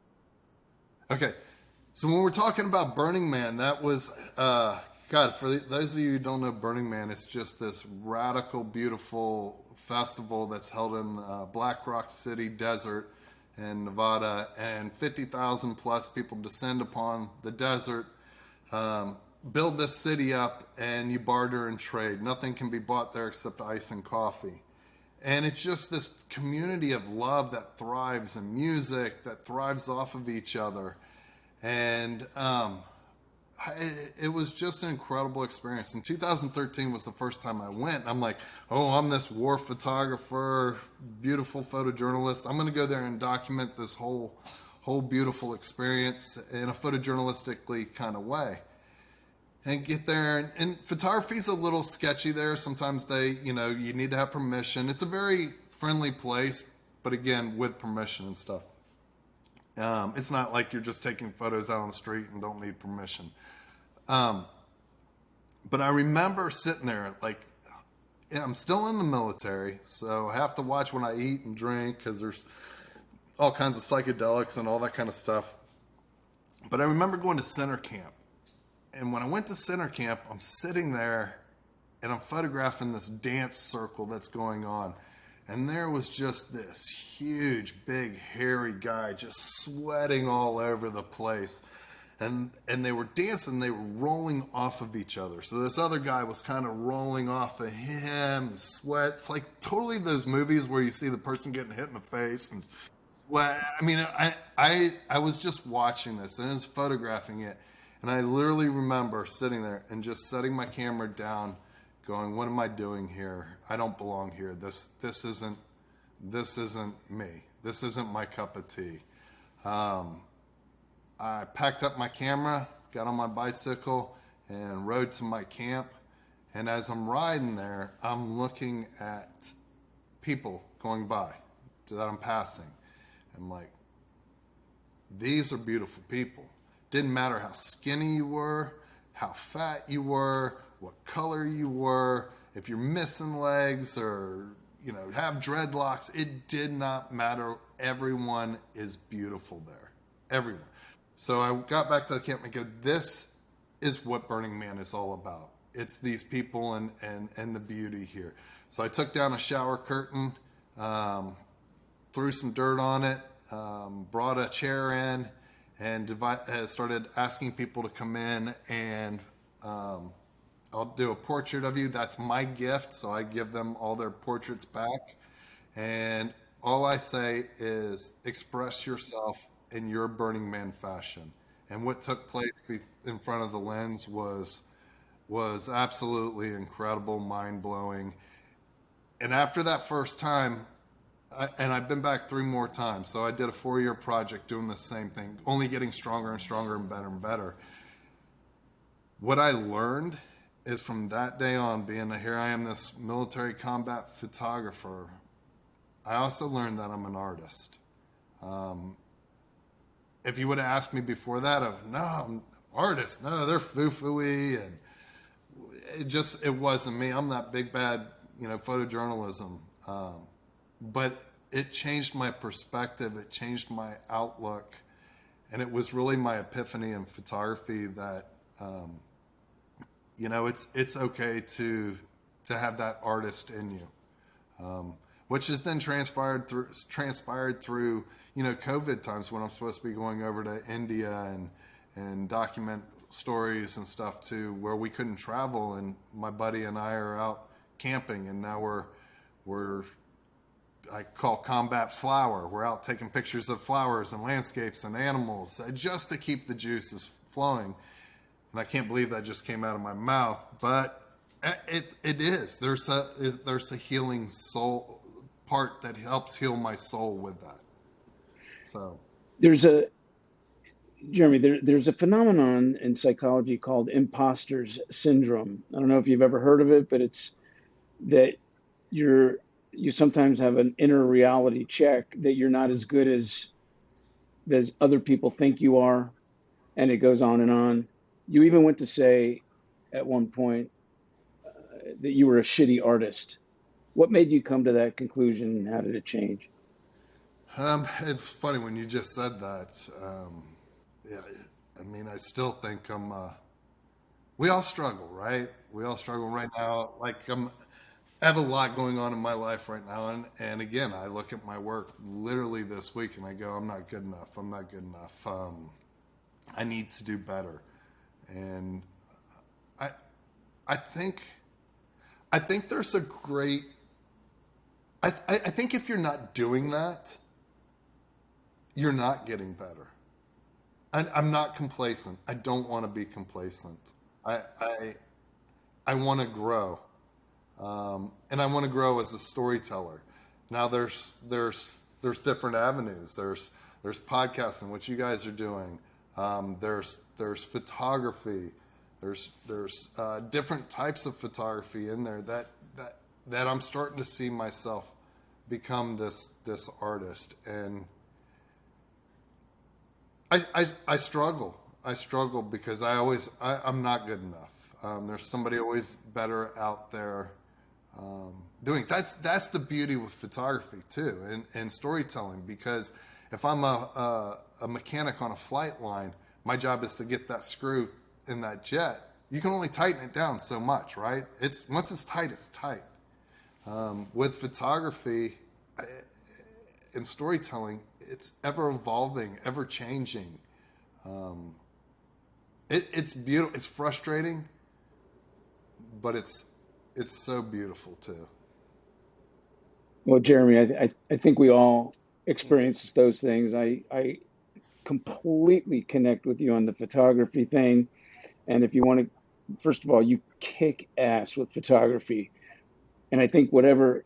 Okay. So when we're talking about Burning Man, that was, God, for those of you who don't know Burning Man, it's just this radical, beautiful festival that's held in Black Rock City Desert in Nevada, and 50,000 plus people descend upon the desert, build this city up, and you barter and trade. Nothing can be bought there except ice and coffee. And it's just this community of love that thrives in music, that thrives off of each other. And it was just an incredible experience. In 2013 was the first time I went. I'm like, oh, I'm this war photographer, beautiful photojournalist. I'm going to go there and document this whole beautiful experience in a photojournalistically kind of way. And get there, and photography's a little sketchy there. Sometimes you need to have permission. It's a very friendly place, but again, with permission and stuff. It's not like you're just taking photos out on the street and don't need permission. But I remember sitting there, like, I'm still in the military, so I have to watch when I eat and drink because there's all kinds of psychedelics and all that kind of stuff. But I remember going to center camp. And when I went to center camp, I'm sitting there and I'm photographing this dance circle that's going on. And there was just this huge, big, hairy guy just sweating all over the place. And they were dancing, they were rolling off of each other. So this other guy was kind of rolling off of him, sweat. It's like totally those movies where you see the person getting hit in the face and sweat. I mean, I was just watching this and I was photographing it. And I literally remember sitting there and just setting my camera down, going, "What am I doing here? I don't belong here. This isn't me. This isn't my cup of tea." I packed up my camera, got on my bicycle, and rode to my camp. And as I'm riding there, I'm looking at people going by that I'm passing. I'm like, these are beautiful people. Didn't matter how skinny you were, how fat you were, what color you were, if you're missing legs or, have dreadlocks. It did not matter. Everyone is beautiful there. Everyone. So I got back to the camp and go, this is what Burning Man is all about. It's these people and the beauty here. So I took down a shower curtain, threw some dirt on it, brought a chair in, and started asking people to come in, and I'll do a portrait of you. That's my gift, so I give them all their portraits back. And all I say is express yourself in your Burning Man fashion. And what took place in front of the lens was absolutely incredible, mind blowing. And after that first time, and I've been back 3 more times, so I did a 4-year project doing the same thing, only getting stronger and stronger and better and better. What I learned is from that day on, here I am, this military combat photographer, I also learned that I'm an artist. If you would have asked me before that, no, I'm artist, no, they're foo-foo-y, and it wasn't me. I'm that big bad, photojournalism. But it changed my perspective. It changed my outlook, and it was really my epiphany in photography that, it's okay to have that artist in you, which has then transpired through COVID times when I'm supposed to be going over to India and document stories and stuff too, where we couldn't travel, and my buddy and I are out camping, and now we're I call combat flower. We're out taking pictures of flowers and landscapes and animals just to keep the juices flowing. And I can't believe that just came out of my mouth, but it is. There's a healing soul part that helps heal my soul with that. So Jeremy, there's a phenomenon in psychology called imposter's syndrome. I don't know if you've ever heard of it, but it's that you sometimes have an inner reality check that you're not as good as other people think you are, and it goes on and on. You even went to say at one point that you were a shitty artist. What made you come to that conclusion, and how did it change? It's funny when you just said that. Yeah, I still think we all struggle, right? We all struggle right now. I have a lot going on in my life right now, and again, I look at my work literally this week, and I go, I'm not good enough. I'm not good enough. I need to do better, and I think there's a great. I think if you're not doing that, you're not getting better. I'm not complacent. I don't want to be complacent. I want to grow. And I want to grow as a storyteller. Now there's different avenues. There's podcasting, which you guys are doing. There's photography. There's different types of photography in there that I'm starting to see myself become this artist. And I struggle. I struggle because I'm not good enough. There's somebody always better out there doing. That's the beauty with photography too, and storytelling. Because if I'm a mechanic on a flight line, my job is to get that screw in that jet. You can only tighten it down so much, right? Once it's tight, it's tight. With photography and storytelling, it's ever evolving, ever changing. It's beautiful. It's frustrating, but it's so beautiful too. Well, Jeremy, I think we all experience those things. I completely connect with you on the photography thing. And if you want to, first of all, you kick ass with photography. And I think whatever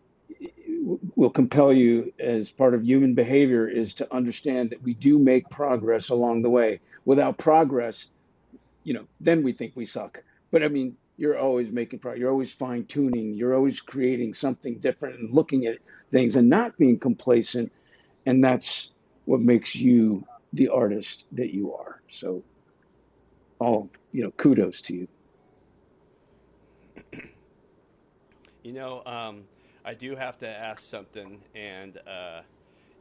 will compel you as part of human behavior is to understand that we do make progress along the way. Without progress, then we think we suck. But I mean, you're always making progress. You're always fine tuning. You're always creating something different and looking at things and not being complacent. And that's what makes you the artist that you are. So kudos to you. I do have to ask something, and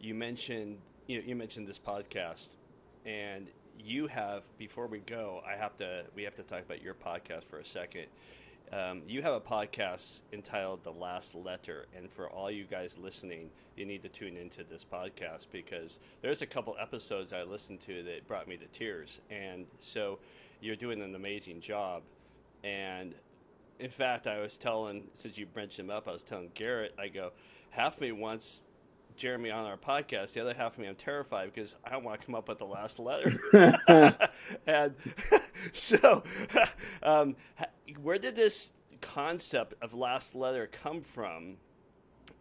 you mentioned this podcast, and you have, before we go, we have to talk about your podcast for a second. You have a podcast entitled The Last Letter, and for all you guys listening, you need to tune into this podcast because there's a couple episodes I listened to that brought me to tears. And so you're doing an amazing job. And in fact, I was telling, since you mentioned him up, I was telling Garrett, I go, half of me wants Jeremy on our podcast. The other half of me, I'm terrified because I don't want to come up with the last letter. And so, um, where did this concept of last letter come from?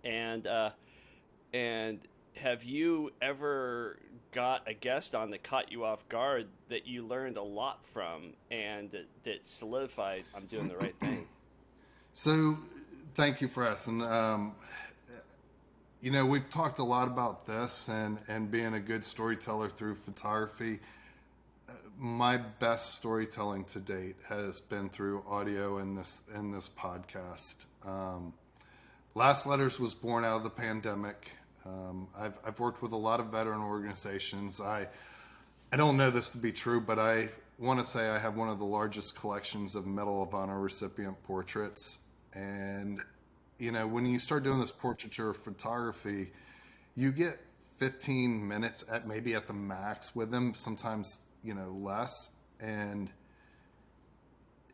And and have you ever got a guest on that caught you off guard that you learned a lot from and that solidified I'm doing the right thing? So, thank you for asking. We've talked a lot about this and being a good storyteller through photography. My best storytelling to date has been through audio in this podcast. Last Letters was born out of the pandemic. I've worked with a lot of veteran organizations. I don't know this to be true, but I want to say I have one of the largest collections of Medal of Honor recipient portraits. And, when you start doing this portraiture photography, you get 15 minutes maybe at the max with them, sometimes, less. And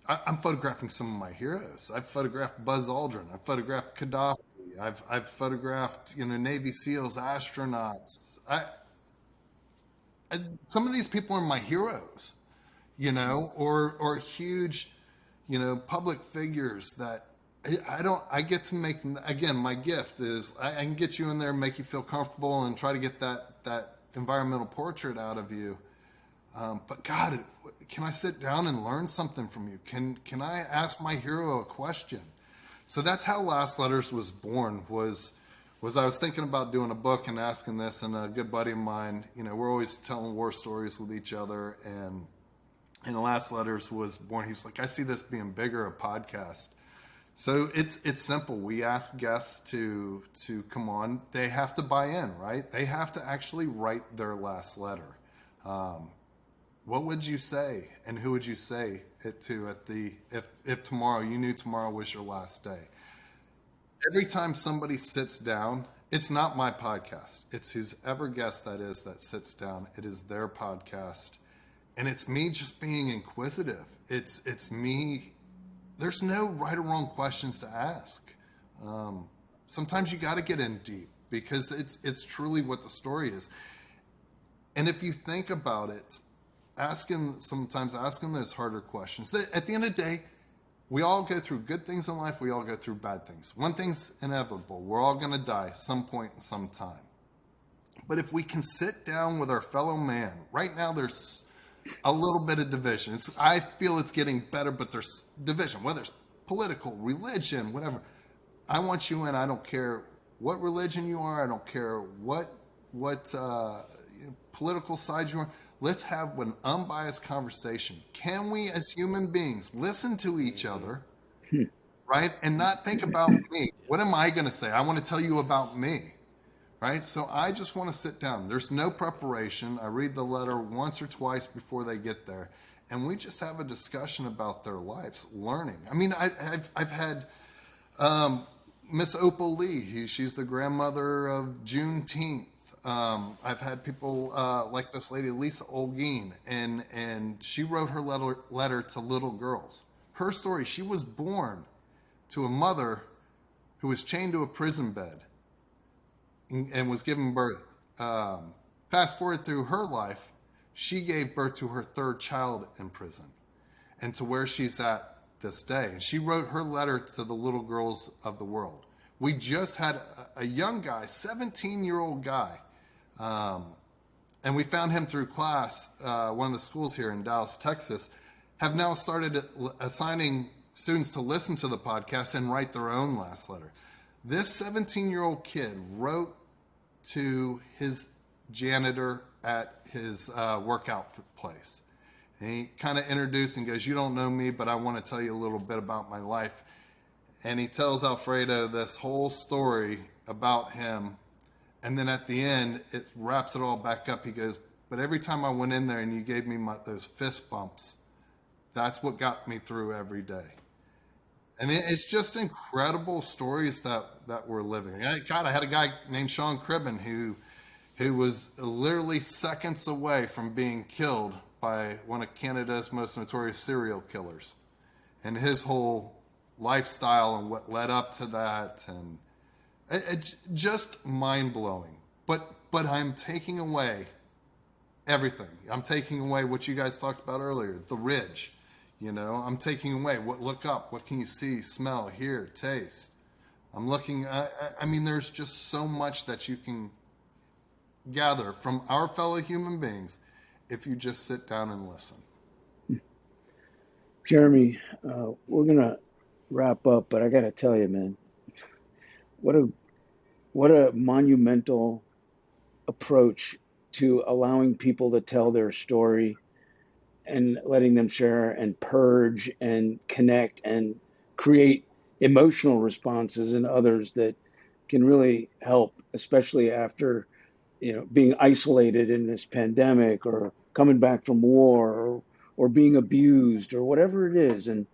I'm photographing some of my heroes. I've photographed Buzz Aldrin. I've photographed Gaddafi. I've photographed, Navy SEALs, astronauts. Some of these people are my heroes, or huge, public figures that I get to make them. Again, my gift is I can get you in there and make you feel comfortable and try to get that environmental portrait out of you. But God, can I sit down and learn something from you? Can I ask my hero a question? So that's how Last Letters was born, was I was thinking about doing a book and asking this, and a good buddy of mine, we're always telling war stories with each other, and the Last Letters was born. He's like, I see this being bigger, a podcast. So it's simple. We ask guests to come on. They have to buy in, right? They have to actually write their last letter. What would you say, and who would you say it to if tomorrow, you knew tomorrow was your last day? Every time somebody sits down, it's not my podcast. It's whoever guest that is that sits down. It is their podcast. And it's me just being inquisitive. It's me. There's no right or wrong questions to ask. Sometimes you got to get in deep because it's truly what the story is. And if you think about it, sometimes asking those harder questions. At the end of the day, we all go through good things in life. We all go through bad things. One thing's inevitable. We're all going to die some point in some time. But if we can sit down with our fellow man, right now there's a little bit of division. I feel it's getting better, but there's division, whether it's political, religion, whatever. I want you in. I don't care what religion you are. I don't care what political side you are. Let's have an unbiased conversation. Can we, as human beings, listen to each other, right? And not think about me. What am I going to say? I want to tell you about me, right? So I just want to sit down. There's no preparation. I read the letter once or twice before they get there. And we just have a discussion about their lives, learning. I mean, I've had Miss Opal Lee. She's the grandmother of Juneteenth. I've had people like this lady, Lisa Olguin, and she wrote her letter to little girls. Her story, she was born to a mother who was chained to a prison bed and was given birth. Fast forward through her life, she gave birth to her third child in prison and to where she's at this day. And she wrote her letter to the little girls of the world. We just had a young guy, 17-year-old guy, and we found him through class, one of the schools here in Dallas, Texas, have now started assigning students to listen to the podcast and write their own last letter. This 17-year-old kid wrote to his janitor at his workout place. And he kind of introduced and goes, you don't know me, but I want to tell you a little bit about my life. And he tells Alfredo this whole story about him. And then at the end, it wraps it all back up. He goes, But every time I went in there and you gave me those fist bumps, that's what got me through every day. And it's just incredible stories that we're living. God, I had a guy named Sean Cribben who was literally seconds away from being killed by one of Canada's most notorious serial killers. And his whole lifestyle and what led up to that, and it's just mind-blowing. But I'm taking away everything. I'm taking away what you guys talked about earlier, the ridge. I'm taking away look up, what can you see, smell, hear, taste. I'm looking, I mean, there's just so much that you can gather from our fellow human beings if you just sit down and listen. Jeremy, we're going to wrap up, but I got to tell you, man, what a monumental approach to allowing people to tell their story and letting them share and purge and connect and create emotional responses in others that can really help, especially after, being isolated in this pandemic or coming back from war or being abused or whatever it is. And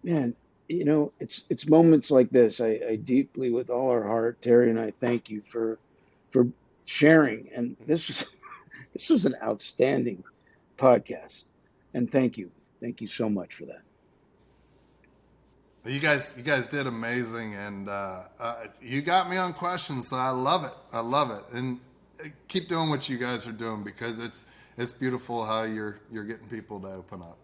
man, it's moments like this. I deeply, with all our heart, Terry and I thank you for sharing. And this was an outstanding podcast. And thank you so much for that. You guys did amazing, and you got me on questions, so I love it, and keep doing what you guys are doing, because it's beautiful how you're getting people to open up.